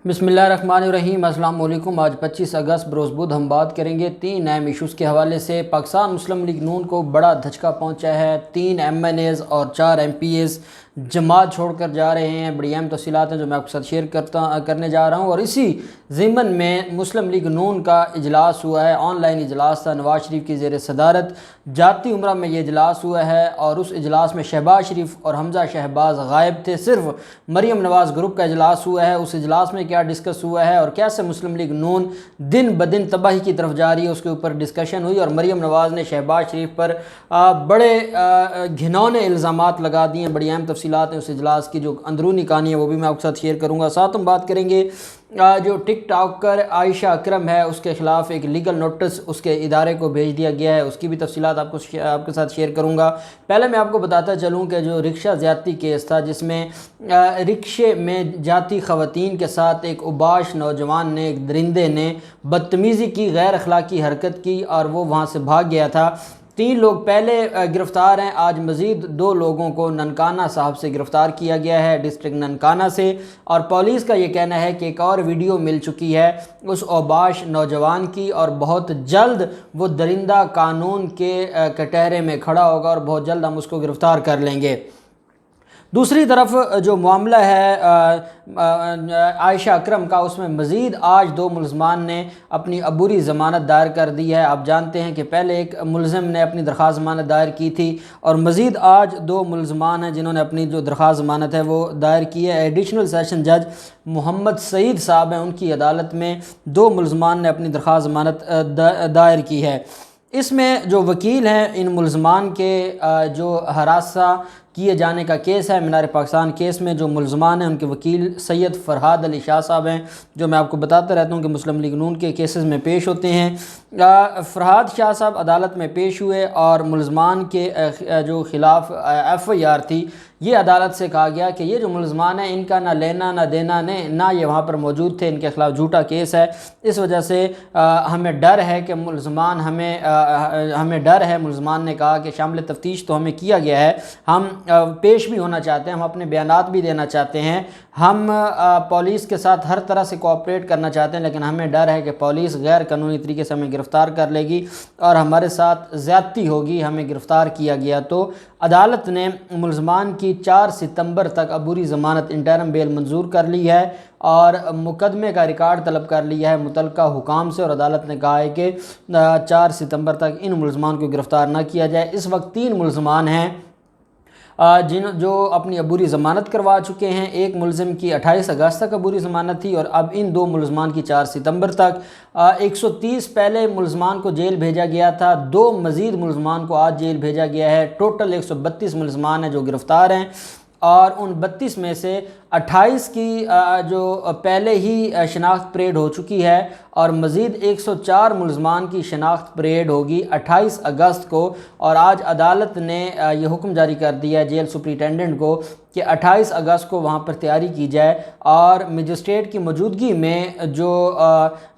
بسم اللہ الرحمن الرحیم۔ السلام علیکم۔ آج 25 اگست بروز بدھ ہم بات کریں گے 3 اہم ایشوز کے حوالے سے۔ پاکستان مسلم لیگ نون کو بڑا دھچکا پہنچا ہے۔ 3 MNAs اور 4 MPAs جماعت چھوڑ کر جا رہے ہیں۔ بڑی اہم تفصیلات ہیں جو میں آپ کے ساتھ شیئر کرنے جا رہا ہوں، اور اسی ضمن میں مسلم لیگ نون کا اجلاس ہوا ہے۔ آن لائن اجلاس تھا نواز شریف کی زیر صدارت۔ جاتی عمرہ میں یہ اجلاس ہوا ہے، اور اس اجلاس میں شہباز شریف اور حمزہ شہباز غائب تھے۔ صرف مریم نواز گروپ کا اجلاس ہوا ہے۔ اس اجلاس میں کیا ڈسکس ہوا ہے اور کیسے مسلم لیگ نون دن بدن تباہی کی طرف جا رہی ہے، اس کے اوپر ڈسکشن ہوئی، اور مریم نواز نے شہباز شریف پر بڑے گھنونے الزامات لگا دیے ہیں۔ بڑی اہم تفصیلات ہیں اس اجلاس کی، جو اندرونی کہانی ہے وہ بھی میں آپ کے ساتھ شیئر کروں گا۔ ساتھ ہم بات کریں گے جو ٹک ٹاکر عائشہ اکرم ہے، اس کے خلاف ایک لیگل نوٹس اس کے ادارے کو بھیج دیا گیا ہے، اس کی بھی تفصیلات آپ کے ساتھ شیئر کروں گا۔ پہلے میں آپ کو بتاتا چلوں کہ جو رکشہ زیادتی کیس تھا، جس میں رکشے میں جاتی خواتین کے ساتھ ایک اوباش نوجوان نے، ایک درندے نے بدتمیزی کی، غیر اخلاقی حرکت کی، اور وہ وہاں سے بھاگ گیا تھا۔ 3 لوگ پہلے گرفتار ہیں۔ آج مزید 2 لوگوں کو ننکانہ صاحب سے گرفتار کیا گیا ہے، ڈسٹرکٹ ننکانہ سے، اور پولیس کا یہ کہنا ہے کہ ایک اور ویڈیو مل چکی ہے اس اوباش نوجوان کی، اور بہت جلد وہ درندہ قانون کے کٹہرے میں کھڑا ہوگا، اور بہت جلد ہم اس کو گرفتار کر لیں گے۔ دوسری طرف جو معاملہ ہے عائشہ اکرم کا، اس میں مزید آج 2 ملزمان نے اپنی عبوری ضمانت دائر کر دی ہے۔ آپ جانتے ہیں کہ پہلے ایک ملزم نے اپنی درخواست ضمانت دائر کی تھی، اور مزید آج 2 ملزمان ہیں جنہوں نے اپنی جو درخواست ضمانت ہے وہ دائر کی ہے۔ ایڈیشنل سیشن جج محمد سعید صاحب ہیں، ان کی عدالت میں 2 ملزمان نے اپنی درخواست ضمانت دائر کی ہے۔ اس میں جو وکیل ہیں ان ملزمان کے، جو ہراساں کیے جانے کا کیس ہے مینار پاکستان کیس میں، جو ملزمان ہیں ان کے وکیل سید فرحاد علی شاہ صاحب ہیں، جو میں آپ کو بتاتا رہتا ہوں کہ مسلم لیگ نون کے کیسز میں پیش ہوتے ہیں۔ فرحاد شاہ صاحب عدالت میں پیش ہوئے، اور ملزمان کے جو خلاف FIR تھی، یہ عدالت سے کہا گیا کہ یہ جو ملزمان ہیں ان کا نہ لینا نہ دینا، نہ یہ وہاں پر موجود تھے، ان کے خلاف جھوٹا کیس ہے، اس وجہ سے ہمیں ڈر ہے کہ ہمیں ڈر ہے۔ ملزمان نے کہا کہ شامل تفتیش تو ہمیں کیا گیا ہے، ہم پیش بھی ہونا چاہتے ہیں، ہم اپنے بیانات بھی دینا چاہتے ہیں، ہم پولیس کے ساتھ ہر طرح سے کوآپریٹ کرنا چاہتے ہیں، لیکن ہمیں ڈر ہے کہ پولیس غیر قانونی طریقے سے ہمیں گرفتار کر لے گی اور ہمارے ساتھ زیادتی ہوگی، ہمیں گرفتار کیا گیا۔ تو عدالت نے ملزمان کی 4 ستمبر تک عبوری ضمانت انٹرم بیل منظور کر لی ہے، اور مقدمے کا ریکارڈ طلب کر لیا ہے متعلقہ حکام سے، اور عدالت نے کہا ہے کہ 4 ستمبر تک ان ملزمان کو گرفتار نہ کیا جائے۔ اس وقت 3 ملزمان ہیں جو اپنی عبوری ضمانت کروا چکے ہیں۔ ایک ملزم کی 28 اگست تک عبوری ضمانت تھی، اور اب ان 2 ملزمان کی 4 ستمبر تک۔ 130 پہلے ملزمان کو جیل بھیجا گیا تھا، 2 مزید ملزمان کو آج جیل بھیجا گیا ہے۔ ٹوٹل 132 ملزمان ہیں جو گرفتار ہیں، اور ان 32 میں سے 28 کی جو پہلے ہی شناخت پریڈ ہو چکی ہے، اور مزید 104 ملزمان کی شناخت پریڈ ہوگی 28 اگست کو۔ اور آج عدالت نے یہ حکم جاری کر دیا ہے جیل سپرنٹینڈنٹ کو کہ 28 اگست کو وہاں پر تیاری کی جائے، اور مجسٹریٹ کی موجودگی میں جو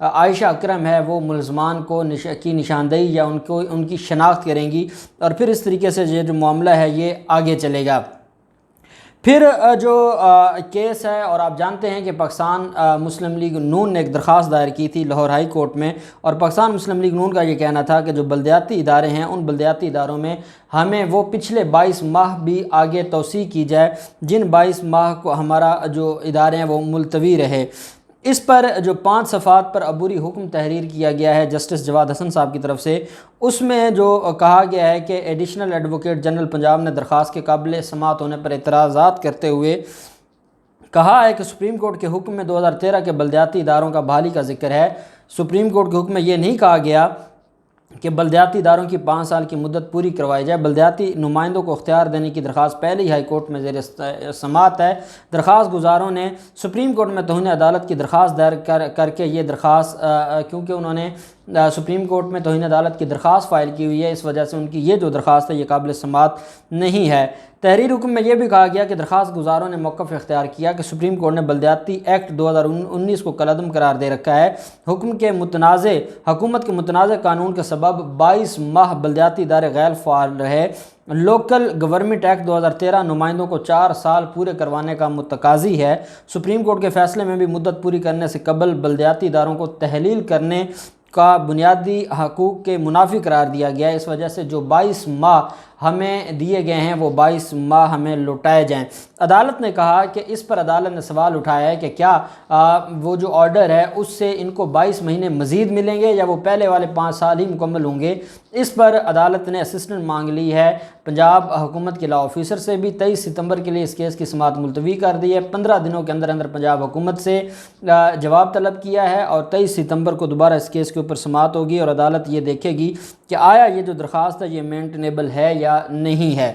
عائشہ اکرم ہے وہ ملزمان کو کی نشاندہی یا ان کی شناخت کریں گی، اور پھر اس طریقے سے یہ جو معاملہ ہے یہ آگے چلے گا۔ پھر جو کیس ہے، اور آپ جانتے ہیں کہ پاکستان مسلم لیگ نون نے ایک درخواست دائر کی تھی لاہور ہائی کورٹ میں، اور پاکستان مسلم لیگ نون کا یہ کہنا تھا کہ جو بلدیاتی ادارے ہیں ان بلدیاتی اداروں میں ہمیں وہ پچھلے 22 ماہ بھی آگے توسیع کی جائے، جن 22 ماہ کو ہمارا جو ادارے ہیں وہ ملتوی رہے۔ اس پر جو 5 صفحات پر عبوری حکم تحریر کیا گیا ہے جسٹس جواد حسن صاحب کی طرف سے، اس میں جو کہا گیا ہے کہ ایڈیشنل ایڈوکیٹ جنرل پنجاب نے درخواست کے قابل سماعت ہونے پر اعتراضات کرتے ہوئے کہا ہے کہ سپریم کورٹ کے حکم میں 2013 کے بلدیاتی اداروں کا بحالی کا ذکر ہے۔ سپریم کورٹ کے حکم میں یہ نہیں کہا گیا کہ بلدیاتی اداروں کی 5 سال کی مدت پوری کروائی جائے۔ بلدیاتی نمائندوں کو اختیار دینے کی درخواست پہلے ہی ہائی کورٹ میں زیر سماعت ہے۔ درخواست گزاروں نے سپریم کورٹ میں توہین عدالت کی درخواست دائر کر کے یہ درخواست، کیونکہ انہوں نے سپریم کورٹ میں توہین عدالت کی درخواست فائل کی ہوئی ہے، اس وجہ سے ان کی یہ جو درخواست ہے یہ قابل سماعت نہیں ہے۔ تحریر حکم میں یہ بھی کہا گیا کہ درخواست گزاروں نے موقف اختیار کیا کہ سپریم کورٹ نے بلدیاتی ایکٹ 2019 کو کالعدم قرار دے رکھا ہے۔ حکومت کے متنازع قانون کے سبب 22 ماہ بلدیاتی ادارے غیر فعال رہے۔ لوکل گورنمنٹ ایکٹ 2013 نمائندوں کو 4 سال پورے کروانے کا متقاضی ہے۔ سپریم کورٹ کے فیصلے میں بھی مدت پوری کرنے سے قبل بلدیاتی اداروں کو تحلیل کرنے کا بنیادی حقوق کے منافی قرار دیا گیا ہے۔ اس وجہ سے جو 22 ماہ ہمیں دیے گئے ہیں وہ 22 ماہ ہمیں لوٹائے جائیں۔ عدالت نے کہا کہ اس پر عدالت نے سوال اٹھایا ہے کہ کیا وہ جو آرڈر ہے اس سے ان کو 22 مہینے مزید ملیں گے یا وہ پہلے والے 5 سال ہی مکمل ہوں گے۔ اس پر عدالت نے اسسٹنٹ مانگ لی ہے پنجاب حکومت کے لا آفیسر سے بھی۔ 23 ستمبر کے لیے اس کیس کی سماعت ملتوی کر دی ہے۔ 15 دنوں کے اندر پنجاب حکومت سے جواب طلب کیا ہے اور 23 ستمبر کو دوبارہ اس کیس کے اوپر سماعت ہوگی اور عدالت یہ دیکھے گی کہ آیا یہ جو درخواست ہے یہ مینٹینیبل ہے یا نہیں ہے۔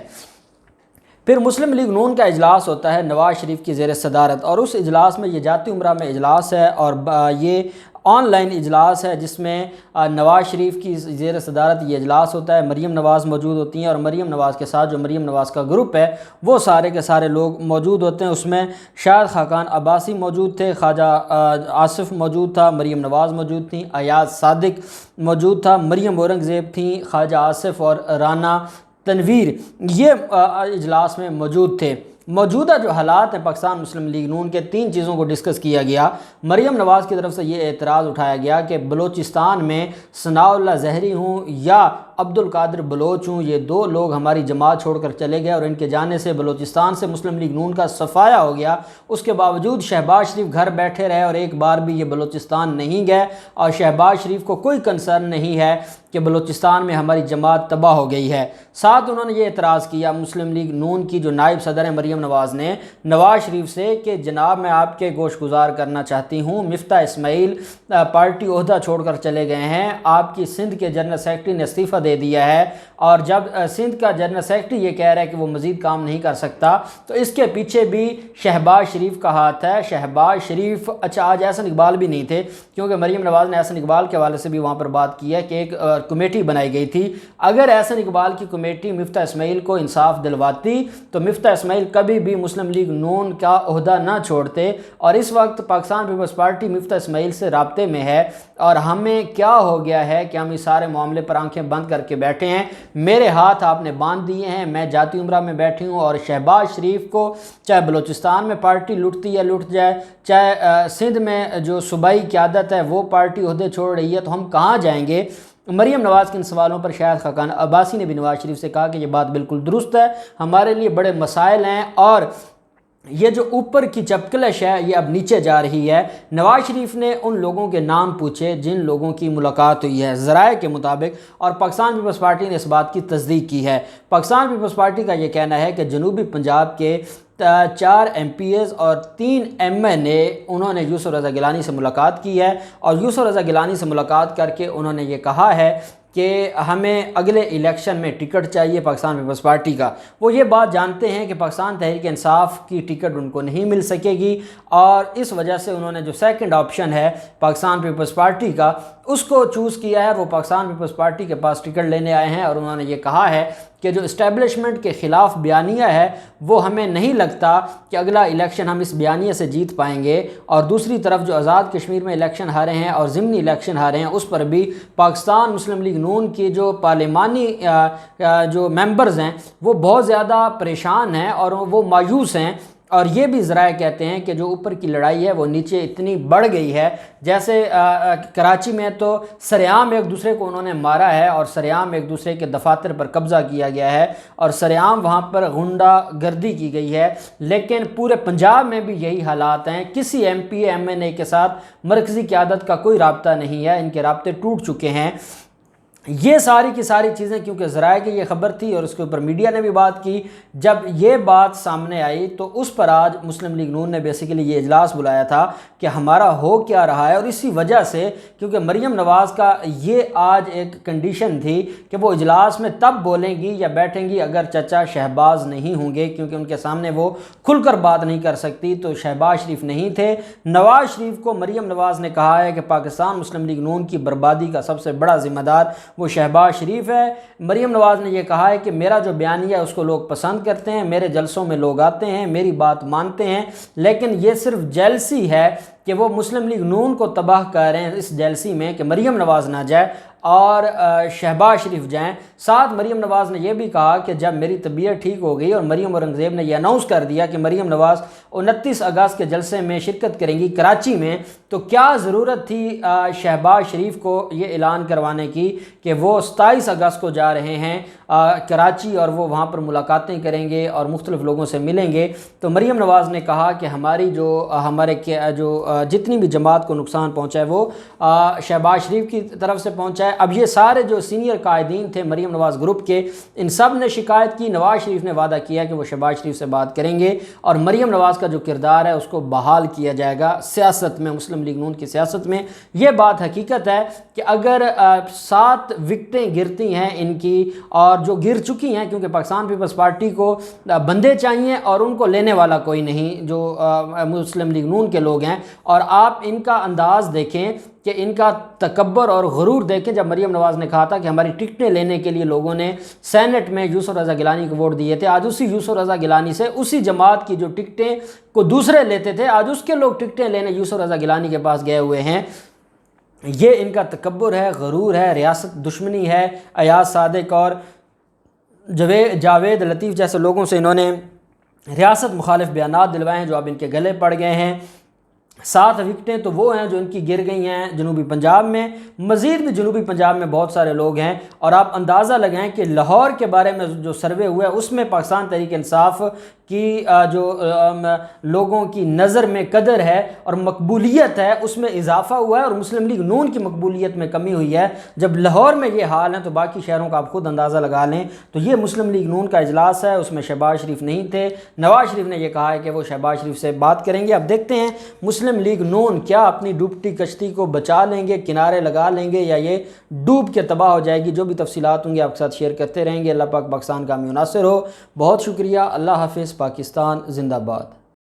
پھر مسلم لیگ نون کا اجلاس ہوتا ہے نواز شریف کی زیر صدارت، اور اس اجلاس میں یہ جاتی عمرہ میں اجلاس ہے اور یہ آن لائن اجلاس ہے جس میں نواز شریف کی زیر صدارت یہ اجلاس ہوتا ہے۔ مریم نواز موجود ہوتی ہیں اور مریم نواز کے ساتھ جو مریم نواز کا گروپ ہے وہ سارے کے سارے لوگ موجود ہوتے ہیں۔ اس میں شاہد خاقان عباسی موجود تھے، خواجہ آصف موجود تھا، مریم نواز موجود تھیں، ایاز صادق موجود تھا، مریم اورنگزیب تھیں، خواجہ آصف اور رانا تنویر یہ اجلاس میں موجود تھے۔ موجودہ جو حالات ہیں پاکستان مسلم لیگ نون کے 3 چیزوں کو ڈسکس کیا گیا۔ مریم نواز کی طرف سے یہ اعتراض اٹھایا گیا کہ بلوچستان میں ثناء اللہ زہری ہوں یا عبد القادر بلوچ ہوں، یہ 2 لوگ ہماری جماعت چھوڑ کر چلے گئے اور ان کے جانے سے بلوچستان سے مسلم لیگ نون کا صفایا ہو گیا۔ اس کے باوجود شہباز شریف گھر بیٹھے رہے اور ایک بار بھی یہ بلوچستان نہیں گئے اور شہباز شریف کو کوئی کنسرن نہیں ہے کہ بلوچستان میں ہماری جماعت تباہ ہو گئی ہے۔ ساتھ انہوں نے یہ اعتراض کیا مسلم لیگ نون کی جو نائب صدر ہیں مریم نواز نے نواز شریف سے کہ جناب میں آپ کے گوش گزار کرنا چاہتی ہوں، مفتاح اسماعیل پارٹی عہدہ چھوڑ کر چلے گئے ہیں، آپ کی سندھ کے جنرل سیکرٹری نے استعفیٰ دے دیا ہے اور جب سندھ کا جنرل سیکرٹری یہ کہہ رہا ہے کہ وہ مزید کام نہیں کر سکتا تو اس کے پیچھے بھی شہباز شریف کا ہاتھ ہے۔ شہباز شریف آج احسن اقبال بھی نہیں تھے کیونکہ مریم نواز نے احسن اقبال کے حوالے سے بھی وہاں پر بات کی ہے کہ ایک کمیٹی بنائی گئی تھی، اگر احسن اقبال کی کمیٹی مفتاح اسماعیل کو انصاف دلواتی تو مفتاح اسماعیل کبھی بھی مسلم لیگ نون کا عہدہ نہ چھوڑتے، اور اس وقت پاکستان پیپلز پارٹی مفتاح اسماعیل سے رابطے میں ہے اور ہمیں کیا ہو گیا ہے کہ ہم اس سارے معاملے پر آنکھیں بند کر کے بیٹھے ہیں۔ میرے ہاتھ آپ نے باندھ دیے ہیں، میں جاتی عمرہ میں بیٹھی ہوں اور شہباز شریف کو چاہے بلوچستان میں پارٹی لٹتی ہے لٹ جائے، چاہے سندھ میں جو صوبائی قیادت ہے وہ پارٹی عہدے چھوڑ رہی ہے، تو ہم کہاں جائیں گے؟ مریم نواز کے ان سوالوں پر شاہد خاقان عباسی نے بھی نواز شریف سے کہا کہ یہ بات بالکل درست ہے، ہمارے لیے بڑے مسائل ہیں اور یہ جو اوپر کی چپکلش ہے یہ اب نیچے جا رہی ہے۔ نواز شریف نے ان لوگوں کے نام پوچھے جن لوگوں کی ملاقات ہوئی ہے ذرائع کے مطابق، اور پاکستان پیپلز پارٹی نے اس بات کی تصدیق کی ہے۔ پاکستان پیپلز پارٹی کا یہ کہنا ہے کہ جنوبی پنجاب کے 4 MPs اور 3 MNA انہوں نے یوسف رضا گیلانی سے ملاقات کی ہے اور یوسف رضا گیلانی سے ملاقات کر کے انہوں نے یہ کہا ہے کہ ہمیں اگلے الیکشن میں ٹکٹ چاہیے پاکستان پیپلز پارٹی کا۔ وہ یہ بات جانتے ہیں کہ پاکستان تحریک انصاف کی ٹکٹ ان کو نہیں مل سکے گی اور اس وجہ سے انہوں نے جو سیکنڈ آپشن ہے پاکستان پیپلز پارٹی کا اس کو چوز کیا ہے۔ وہ پاکستان پیپلز پارٹی کے پاس ٹکٹ لینے آئے ہیں اور انہوں نے یہ کہا ہے کہ جو اسٹیبلشمنٹ کے خلاف بیانیہ ہے وہ ہمیں نہیں لگتا کہ اگلا الیکشن ہم اس بیانیے سے جیت پائیں گے، اور دوسری طرف جو آزاد کشمیر میں الیکشن ہارے ہیں اور ضمنی الیکشن ہارے ہیں اس پر بھی پاکستان مسلم لیگ نون کی جو پارلیمانی جو ممبرز ہیں وہ بہت زیادہ پریشان ہیں اور وہ مایوس ہیں، اور یہ بھی ذرائع کہتے ہیں کہ جو اوپر کی لڑائی ہے وہ نیچے اتنی بڑھ گئی ہے، جیسے کراچی میں تو سرعام ایک دوسرے کو انہوں نے مارا ہے اور سرعام ایک دوسرے کے دفاتر پر قبضہ کیا گیا ہے اور سرعام وہاں پر غنڈہ گردی کی گئی ہے، لیکن پورے پنجاب میں بھی یہی حالات ہیں۔ کسی MP MNA کے ساتھ مرکزی قیادت کا کوئی رابطہ نہیں ہے، ان کے رابطے ٹوٹ چکے ہیں۔ یہ ساری کی ساری چیزیں کیونکہ ذرائع کی یہ خبر تھی اور اس کے اوپر میڈیا نے بھی بات کی، جب یہ بات سامنے آئی تو اس پر آج مسلم لیگ نون نے بیسیکلی یہ اجلاس بلایا تھا کہ ہمارا ہو کیا رہا ہے، اور اسی وجہ سے کیونکہ مریم نواز کا یہ آج ایک کنڈیشن تھی کہ وہ اجلاس میں تب بولیں گی یا بیٹھیں گی اگر چچا شہباز نہیں ہوں گے، کیونکہ ان کے سامنے وہ کھل کر بات نہیں کر سکتی، تو شہباز شریف نہیں تھے۔ نواز شریف کو مریم نواز نے کہا ہے کہ پاکستان مسلم لیگ نون کی بربادی کا سب سے بڑا ذمہ دار وہ شہباز شریف ہے۔ مریم نواز نے یہ کہا ہے کہ میرا جو بیانیہ ہے اس کو لوگ پسند کرتے ہیں، میرے جلسوں میں لوگ آتے ہیں، میری بات مانتے ہیں، لیکن یہ صرف جیلسی ہے کہ وہ مسلم لیگ نون کو تباہ کر رہے ہیں اس جیلسی میں کہ مریم نواز نہ جائے اور شہباز شریف جائیں۔ ساتھ مریم نواز نے یہ بھی کہا کہ جب میری طبیعت ٹھیک ہو گئی اور مریم اورنگزیب نے یہ اناؤنس کر دیا کہ مریم نواز 29 اگست کے جلسے میں شرکت کریں گی کراچی میں، تو کیا ضرورت تھی شہباز شریف کو یہ اعلان کروانے کی کہ وہ 27 اگست کو جا رہے ہیں کراچی اور وہ وہاں پر ملاقاتیں کریں گے اور مختلف لوگوں سے ملیں گے۔ تو مریم نواز نے کہا کہ ہماری جو جتنی بھی جماعت کو نقصان پہنچا ہے وہ شہباز شریف کی طرف سے پہنچا ہے۔ اب یہ سارے جو سینئر قائدین تھے مریم نواز گروپ کے، ان سب نے شکایت کی۔ نواز شریف نے وعدہ کیا کہ وہ شہباز شریف سے بات کریں گے اور مریم نواز کا جو کردار ہے اس کو بحال کیا جائے گا سیاست میں، مسلم لیگ نون کی سیاست میں۔ یہ بات حقیقت ہے کہ اگر 7 وکٹیں گرتی ہیں ان کی، اور جو گر چکی ہیں، کیونکہ پاکستان پیپلز پارٹی کو بندے چاہیے اور ان کو لینے والا کوئی نہیں جو مسلم لیگ نون کے لوگ ہیں، اور آپ ان کا انداز دیکھیں کہ ان کا تکبر اور غرور دیکھیں۔ جب مریم نواز نے کہا تھا کہ ہماری ٹکٹیں لینے کے لیے لوگوں نے سینٹ میں یوسف رضا گیلانی کو ووٹ دیے تھے، آج اسی یوسف رضا گیلانی سے اسی جماعت کی جو ٹکٹیں کو دوسرے لیتے تھے، آج اس کے لوگ ٹکٹیں لینے یوسف رضا گیلانی کے پاس گئے ہوئے ہیں۔ یہ ان کا تکبر ہے، غرور ہے، ریاست دشمنی ہے۔ ایاز صادق اور جاوید لطیف جیسے لوگوں سے انہوں نے ریاست مخالف بیانات دلوائے ہیں جو اب ان کے گلے پڑ گئے ہیں۔ 7 وکٹیں تو وہ ہیں جو ان کی گر گئی ہیں جنوبی پنجاب میں، مزید بھی جنوبی پنجاب میں بہت سارے لوگ ہیں، اور آپ اندازہ لگائیں کہ لاہور کے بارے میں جو سروے ہوا ہے اس میں پاکستان تحریک انصاف کی جو لوگوں کی نظر میں قدر ہے اور مقبولیت ہے اس میں اضافہ ہوا ہے، اور مسلم لیگ نون کی مقبولیت میں کمی ہوئی ہے۔ جب لاہور میں یہ حال ہے تو باقی شہروں کا آپ خود اندازہ لگا لیں۔ تو یہ مسلم لیگ نون کا اجلاس ہے، اس میں شہباز شریف نہیں تھے۔ نواز شریف نے یہ کہا ہے کہ وہ شہباز شریف سے بات کریں گے۔ اب دیکھتے ہیں مسلم لیگ نون کیا اپنی ڈوبتی کشتی کو بچا لیں گے، کنارے لگا لیں گے، یا یہ ڈوب کے تباہ ہو جائے گی۔ جو بھی تفصیلات ہوں گی آپ کے ساتھ شیئر کرتے رہیں گے۔ اللہ پاک پاکستان کا حامی و ناصر ہو۔ بہت شکریہ۔ اللہ حافظ۔ پاکستان زندہ باد۔